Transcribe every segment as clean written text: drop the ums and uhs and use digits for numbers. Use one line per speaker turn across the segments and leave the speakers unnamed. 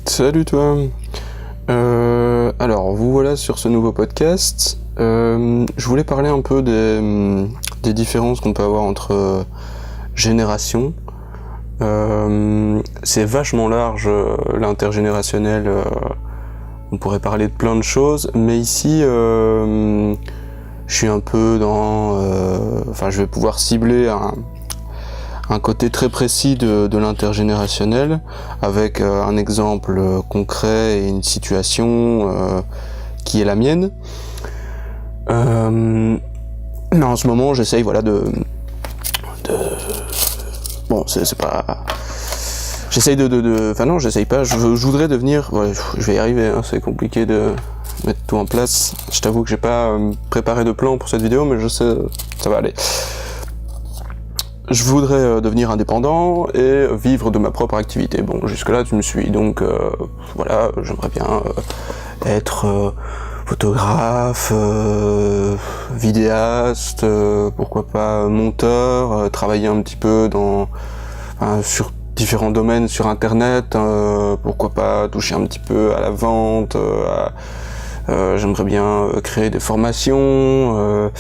Salut toi. Alors vous voilà sur ce nouveau podcast. Je voulais parler un peu des différences qu'on peut avoir entre générations. C'est vachement large l'intergénérationnel. On pourrait parler de plein de choses, mais ici je suis un peu dans. Je vais pouvoir cibler un côté très précis de l'intergénérationnel avec un exemple concret et une situation qui est la mienne. En ce moment j'essaye bon c'est pas j'essaye j'essaye pas, je voudrais devenir, je vais y arriver, hein, c'est compliqué de mettre tout en place. Je t'avoue que j'ai pas préparé de plan pour cette vidéo, mais je sais, ça va aller. Je voudrais devenir indépendant et vivre de ma propre activité. Bon, jusque-là, tu me suis. Donc, j'aimerais bien être photographe, vidéaste, pourquoi pas monteur, travailler un petit peu sur différents domaines sur Internet, pourquoi pas toucher un petit peu à la vente, j'aimerais bien créer des formations.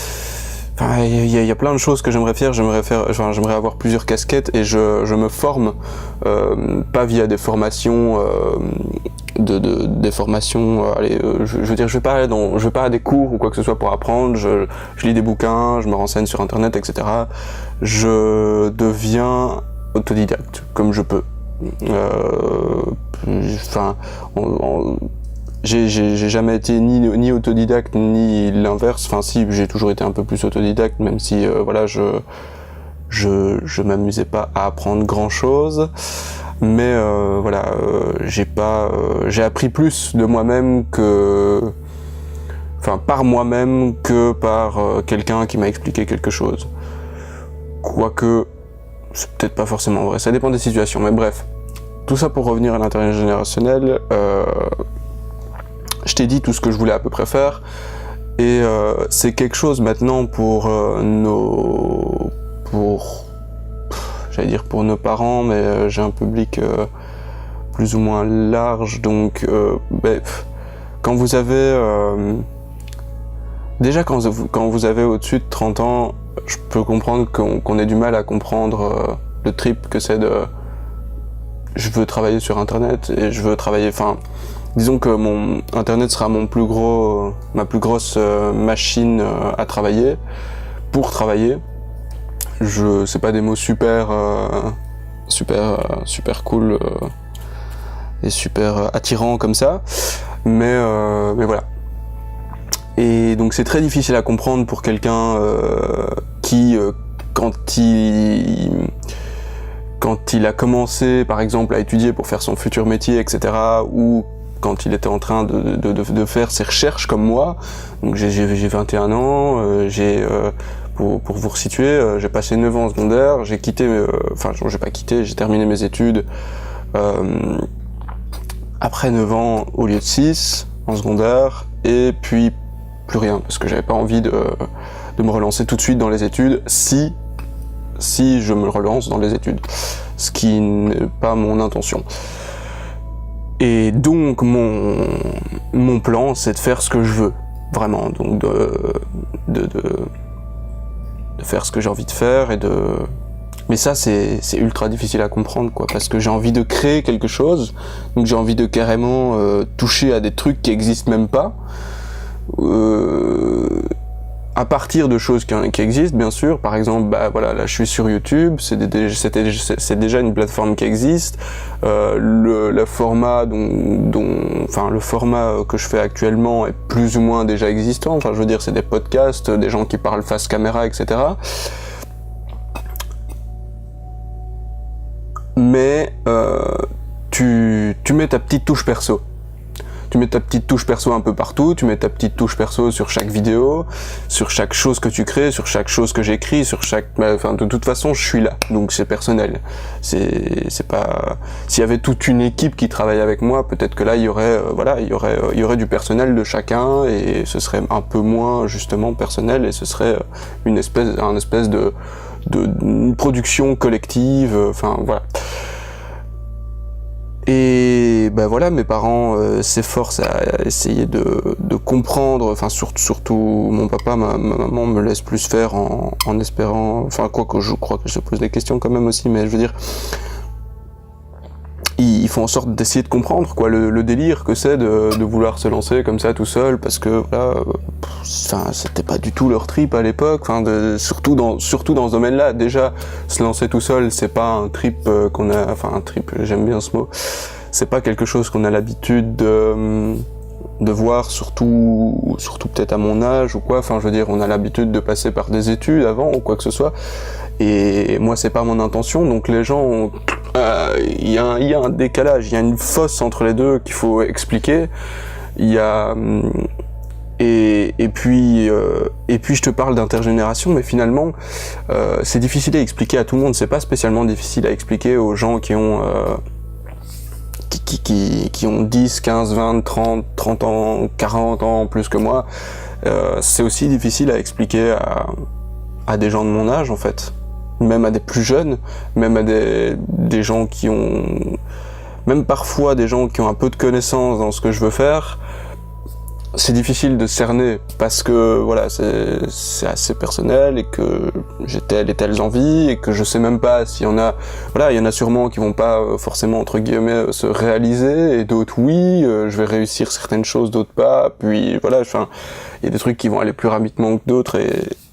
Il y a plein de choses que j'aimerais faire. J'aimerais avoir plusieurs casquettes et je me forme, pas via des formations, des formations. Je veux dire, je vais pas à des cours ou quoi que ce soit pour apprendre. Je lis des bouquins, je me renseigne sur Internet, etc. Je deviens autodidacte comme je peux. J'ai jamais été ni autodidacte ni l'inverse. Enfin si, j'ai toujours été un peu plus autodidacte, même si je m'amusais pas à apprendre grand chose. Mais j'ai appris plus de moi-même par moi-même que par quelqu'un qui m'a expliqué quelque chose. Quoique c'est peut-être pas forcément vrai, ça dépend des situations, mais bref. Tout ça pour revenir à l'intergénérationnel. Je t'ai dit tout ce que je voulais à peu près faire, et c'est quelque chose maintenant pour nos parents, mais j'ai un public plus ou moins large, donc quand vous avez déjà quand vous avez au-dessus de 30 ans, je peux comprendre qu'on ait du mal à comprendre le trip que c'est je veux travailler sur Internet et je veux travailler, disons que mon Internet sera ma plus grosse machine à travailler, pour travailler. C'est pas des mots super cool et super attirants comme ça, mais voilà. Et donc c'est très difficile à comprendre pour quelqu'un qui, quand il a commencé par exemple à étudier pour faire son futur métier, etc., ou quand il était en train de faire ses recherches comme moi. Donc j'ai 21 ans, pour vous resituer, j'ai passé 9 ans en secondaire, j'ai terminé mes études après 9 ans au lieu de 6 en secondaire, et puis plus rien, parce que j'avais pas envie de me relancer tout de suite dans les études si je me relance dans les études, ce qui n'est pas mon intention. Et donc mon plan, c'est de faire ce que je veux, vraiment, donc de faire ce que j'ai envie de faire, mais ça c'est ultra difficile à comprendre, quoi, parce que j'ai envie de créer quelque chose, donc j'ai envie de carrément toucher à des trucs qui existent même pas, à partir de choses qui existent, bien sûr. Par exemple, là je suis sur YouTube, c'est déjà une plateforme qui existe. Le format le format que je fais actuellement est plus ou moins déjà existant. Enfin, je veux dire, c'est des podcasts, des gens qui parlent face caméra, etc. Mais tu mets ta petite touche perso. Tu mets ta petite touche perso un peu partout, tu mets ta petite touche perso sur chaque vidéo, sur chaque chose que tu crées, sur chaque chose que j'écris, de toute façon, je suis là, donc c'est personnel. C'est pas, s'il y avait toute une équipe qui travaille avec moi, peut-être que là il y aurait du personnel de chacun, et ce serait un peu moins justement personnel, et ce serait une espèce de production collective, voilà. Et ben voilà, mes parents s'efforcent à essayer de comprendre, enfin surtout mon papa, ma maman me laisse plus faire en espérant, enfin quoi que je crois que je pose des questions quand même aussi, mais je veux dire, ils font en sorte d'essayer de comprendre quoi le délire que c'est de vouloir se lancer comme ça tout seul, parce que voilà, enfin c'était pas du tout leur trip à l'époque, enfin surtout dans ce domaine-là, déjà se lancer tout seul, c'est pas un trip qu'on a, enfin un trip, j'aime bien ce mot, c'est pas quelque chose qu'on a l'habitude de voir, surtout peut-être à mon âge ou quoi, enfin je veux dire, on a l'habitude de passer par des études avant ou quoi que ce soit, et moi c'est pas mon intention, donc les gens il y a un décalage, il y a une fosse entre les deux qu'il faut expliquer, il y a et puis je te parle d'intergénération, mais finalement c'est difficile à expliquer à tout le monde, c'est pas spécialement difficile à expliquer aux gens qui ont qui ont 10, 15, 20, 30 ans, 40 ans plus que moi, c'est aussi difficile à expliquer à des gens de mon âge en fait, même à des plus jeunes, même à des gens qui ont, même parfois des gens qui ont un peu de connaissances dans ce que je veux faire. C'est difficile de cerner parce que voilà, c'est assez personnel et que j'ai telle et telle envie et que je sais même pas s'il y en a, voilà, il y en a sûrement qui vont pas forcément entre guillemets se réaliser et d'autres oui, je vais réussir certaines choses, d'autres pas, puis voilà, enfin, il y a des trucs qui vont aller plus rapidement que d'autres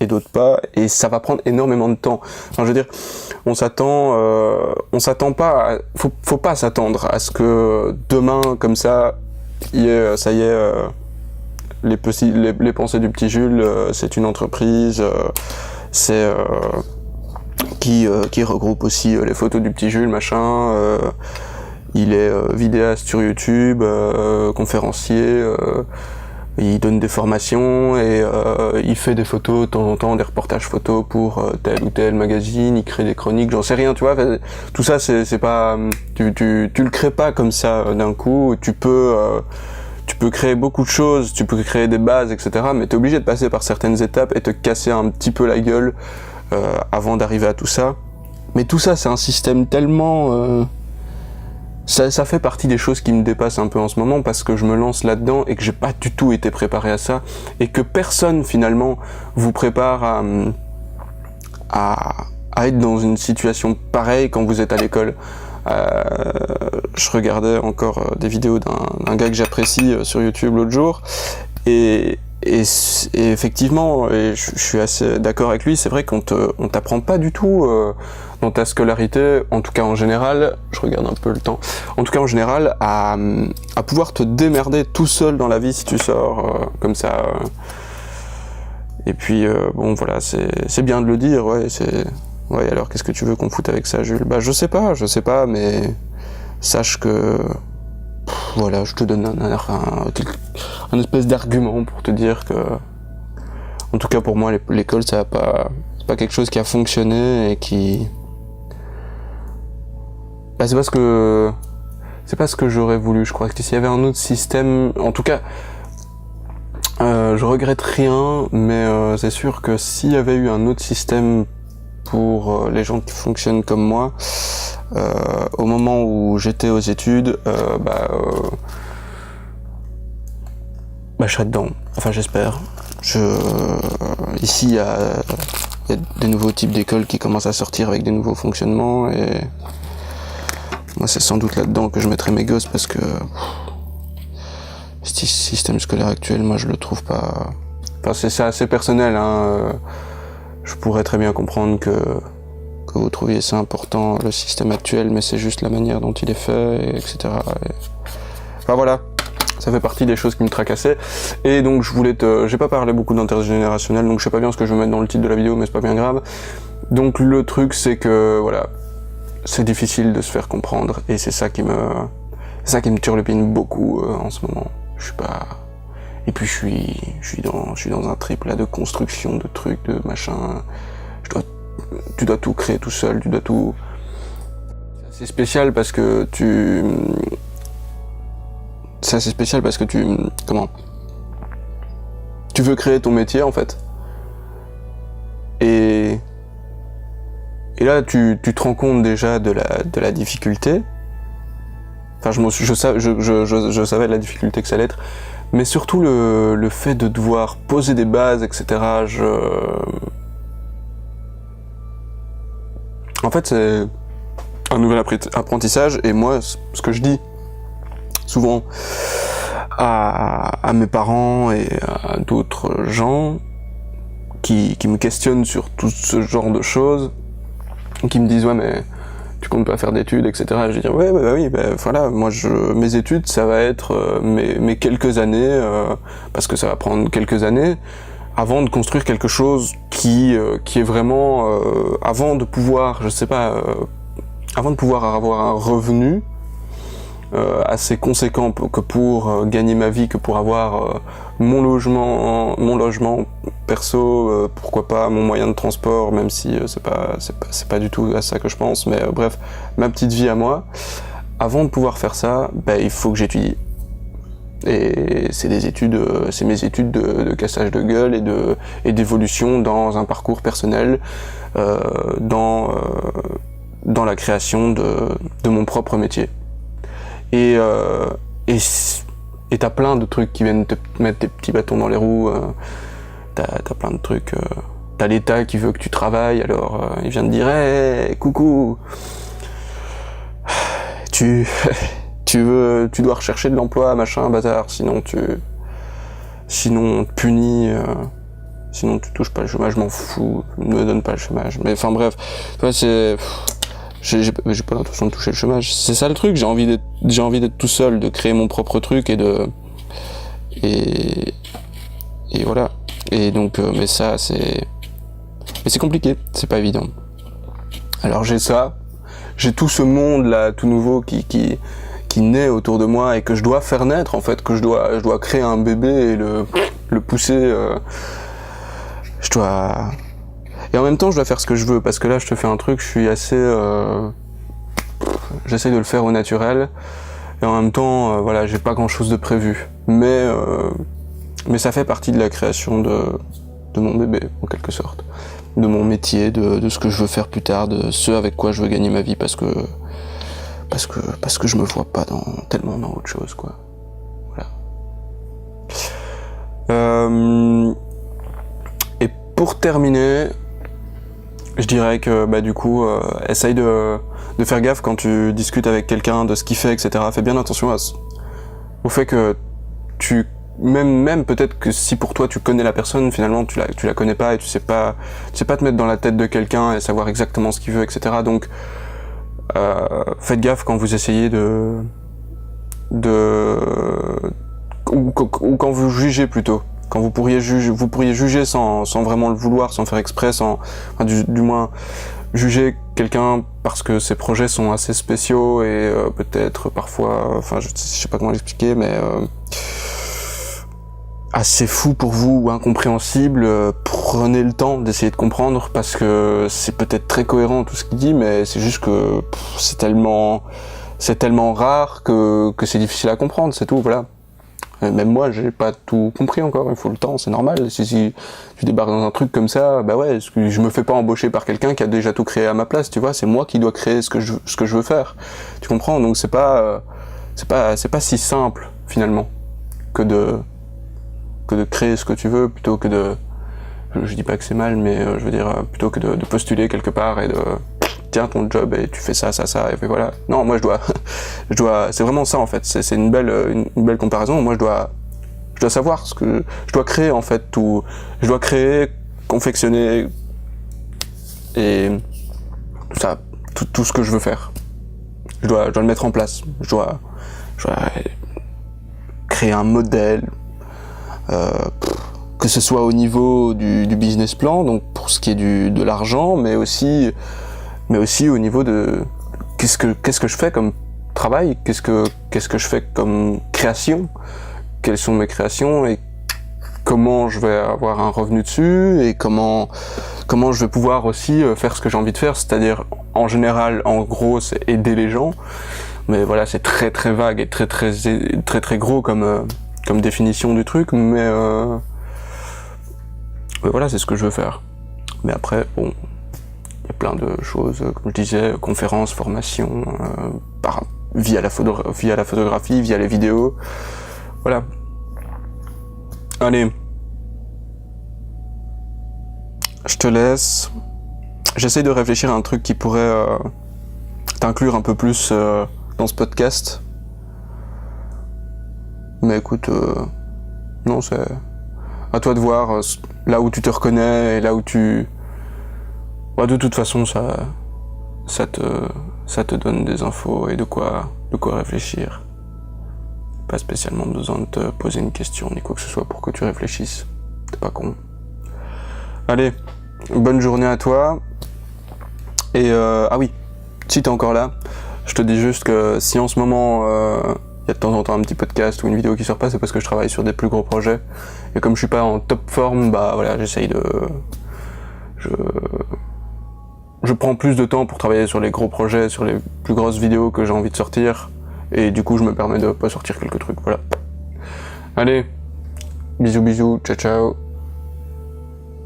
et d'autres pas, et ça va prendre énormément de temps. Enfin, je veux dire, on s'attend pas, faut pas s'attendre à ce que demain comme ça, ça y est. Les pensées du petit Jules, c'est une entreprise qui regroupe aussi les photos du petit Jules, machin. Il est vidéaste sur YouTube, conférencier, il donne des formations et il fait des photos de temps en temps, des reportages photos pour tel ou tel magazine, il crée des chroniques, j'en sais rien, tu vois. Tout ça, c'est pas, tu le crées pas comme ça d'un coup. Tu peux créer beaucoup de choses, tu peux créer des bases, etc. Mais t'es obligé de passer par certaines étapes et te casser un petit peu la gueule avant d'arriver à tout ça. Mais tout ça, c'est un système tellement... Ça fait partie des choses qui me dépassent un peu en ce moment parce que je me lance là-dedans et que j'ai pas du tout été préparé à ça et que personne finalement vous prépare à être dans une situation pareille quand vous êtes à l'école. Je regardais encore des vidéos d'un gars que j'apprécie sur YouTube l'autre jour et effectivement, et je suis assez d'accord avec lui, c'est vrai qu'on t'apprend pas du tout dans ta scolarité, en tout cas en général, je regarde un peu le temps, en tout cas en général, à pouvoir te démerder tout seul dans la vie si tu sors comme ça. Et puis bon voilà, c'est bien de le dire, ouais, ouais, alors qu'est-ce que tu veux qu'on foute avec ça, Jules? Bah je sais pas, mais sache que voilà, je te donne un espèce d'argument pour te dire que, en tout cas pour moi, l'école, c'est pas quelque chose qui a fonctionné et qui, bah c'est pas ce que j'aurais voulu. Je crois que s'il y avait un autre système, en tout cas, je regrette rien, mais c'est sûr que s'il y avait eu un autre système pour les gens qui fonctionnent comme moi, au moment où j'étais aux études, je serais dedans. Enfin, j'espère. Ici, il y a des nouveaux types d'écoles qui commencent à sortir avec des nouveaux fonctionnements et moi, c'est sans doute là-dedans que je mettrai mes gosses parce que ce système scolaire actuel, moi, je le trouve pas. Enfin, c'est assez personnel, hein. Je pourrais très bien comprendre que vous trouviez ça important, le système actuel, mais c'est juste la manière dont il est fait, etc. Enfin voilà, ça fait partie des choses qui me tracassaient. Et donc j'ai pas parlé beaucoup d'intergénérationnel, donc je sais pas bien ce que je vais mettre dans le titre de la vidéo, mais c'est pas bien grave. Donc le truc c'est que voilà, c'est difficile de se faire comprendre, et c'est ça qui me turlupine beaucoup en ce moment. Je suis pas... Et puis je suis dans un trip là de construction, de trucs, de machin. Tu dois tout créer tout seul, tu dois tout... C'est spécial parce que c'est assez spécial parce que tu veux créer ton métier en fait. Et là tu te rends compte déjà de la difficulté. Enfin, je savais la difficulté que ça allait être, mais surtout le fait de devoir poser des bases, etc. En fait, c'est un nouvel apprentissage, et moi, ce que je dis souvent à mes parents et à d'autres gens qui me questionnent sur tout ce genre de choses, qui me disent ouais mais tu comptes pas faire d'études, etc. Je dis ouais bah oui, bah voilà, moi mes études ça va être mes quelques années, parce que ça va prendre quelques années avant de construire quelque chose qui est vraiment avant de pouvoir, je sais pas, avant de pouvoir avoir un revenu assez conséquent que pour gagner ma vie, que pour avoir mon logement perso, pourquoi pas mon moyen de transport, même si c'est pas du tout à ça que je pense, mais bref, ma petite vie à moi. Avant de pouvoir faire ça, bah, il faut que j'étudie. Et c'est mes études de cassage de gueule et d'évolution dans un parcours personnel, dans la création de mon propre métier. Et t'as plein de trucs qui viennent te mettre des petits bâtons dans les roues, t'as plein de trucs, t'as l'État qui veut que tu travailles, alors il vient te dire hey, coucou, tu dois rechercher de l'emploi, machin, bâtard, sinon on te punit, sinon tu touches pas le chômage, je m'en fous, ne me donne pas le chômage. Mais enfin bref, c'est... J'ai pas l'intention de toucher le chômage. C'est ça le truc, j'ai envie d'être tout seul, de créer mon propre truc et voilà. Et donc, mais c'est compliqué, c'est pas évident. Alors j'ai tout ce monde là, tout nouveau qui naît autour de moi et que je dois faire naître en fait, que je dois créer un bébé et le pousser. Et en même temps, je dois faire ce que je veux, parce que là, je te fais un truc, je suis assez... J'essaie de le faire au naturel, et en même temps, voilà, j'ai pas grand-chose de prévu. Mais ça fait partie de la création de mon bébé, en quelque sorte. De mon métier, de ce que je veux faire plus tard, de ce avec quoi je veux gagner ma vie, parce que je me vois pas tellement dans autre chose, quoi. Voilà. Et pour terminer... Je dirais que bah du coup, essaye de faire gaffe quand tu discutes avec quelqu'un de ce qu'il fait, etc. Fais bien attention au fait que même peut-être que si pour toi tu connais la personne, finalement tu la connais pas et tu sais pas te mettre dans la tête de quelqu'un et savoir exactement ce qu'il veut, etc. Donc faites gaffe quand vous essayez ou quand vous jugez plutôt. Quand vous pourriez juger sans vraiment le vouloir, sans faire exprès, du moins juger quelqu'un parce que ses projets sont assez spéciaux et peut-être parfois, enfin je sais pas comment l'expliquer, mais assez fou pour vous ou incompréhensible. Prenez le temps d'essayer de comprendre, parce que c'est peut-être très cohérent tout ce qu'il dit, mais c'est juste que c'est tellement rare que c'est difficile à comprendre, c'est tout, voilà. Même moi, j'ai pas tout compris encore, il faut le temps, c'est normal. Si tu débarques dans un truc comme ça, bah ouais, je me fais pas embaucher par quelqu'un qui a déjà tout créé à ma place, tu vois, c'est moi qui dois créer ce que je veux faire. Tu comprends? Donc c'est pas si simple, finalement, que de créer ce que tu veux, plutôt que de... Je dis pas que c'est mal, mais je veux dire, plutôt que de postuler quelque part et de... Tiens ton job et tu fais ça, et puis voilà. Non, moi je dois, c'est vraiment ça en fait. C'est une belle comparaison. Moi je dois savoir ce que je dois créer en fait, tout. Je dois créer, confectionner et ça, tout ce que je veux faire. Je dois le mettre en place. Je dois créer un modèle, que ce soit au niveau du business plan, donc pour ce qui est de l'argent, mais aussi au niveau de qu'est-ce que je fais comme travail, qu'est-ce que je fais comme création, quelles sont mes créations et comment je vais avoir un revenu dessus et comment je vais pouvoir aussi faire ce que j'ai envie de faire, c'est-à-dire en général, en gros, c'est aider les gens, mais voilà, c'est très très vague et très très très très gros comme définition du truc, mais voilà, c'est ce que je veux faire. Mais après, bon, il y a plein de choses, comme je disais, conférences, formations, via la photographie, via les vidéos. Voilà. Allez. Je te laisse. J'essaye de réfléchir à un truc qui pourrait t'inclure un peu plus dans ce podcast. Mais écoute, non, c'est à toi de voir là où tu te reconnais et là où tu... Bah, de toute façon, ça te donne des infos et de quoi réfléchir. Pas spécialement besoin de te poser une question ni quoi que ce soit pour que tu réfléchisses. T'es pas con. Allez, bonne journée à toi. Et ah oui, si t'es encore là, je te dis juste que si en ce moment y a de temps en temps un petit podcast ou une vidéo qui sort pas, c'est parce que je travaille sur des plus gros projets. Et comme je suis pas en top forme, bah voilà, j'essaye de... Je prends plus de temps pour travailler sur les gros projets, sur les plus grosses vidéos que j'ai envie de sortir. Et du coup, je me permets de pas sortir quelques trucs, voilà. Allez, bisous bisous, ciao ciao.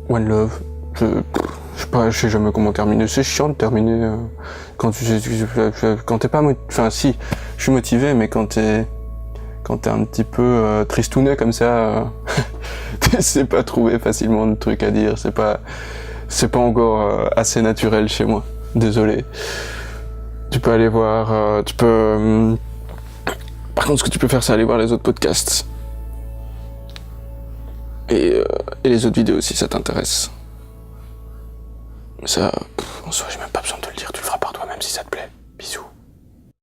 One love. Je sais jamais comment terminer. C'est chiant de terminer quand t'es pas enfin si, je suis motivé, mais quand t'es un petit peu tristounet comme ça, tu sais pas trouver facilement de trucs à dire. C'est pas encore assez naturel chez moi. Désolé. Tu peux aller voir. Par contre, ce que tu peux faire, c'est aller voir les autres podcasts et les autres vidéos si ça t'intéresse. Ça, en soi, j'ai même pas besoin de te le dire, tu le feras par toi-même si ça te plaît. Bisous.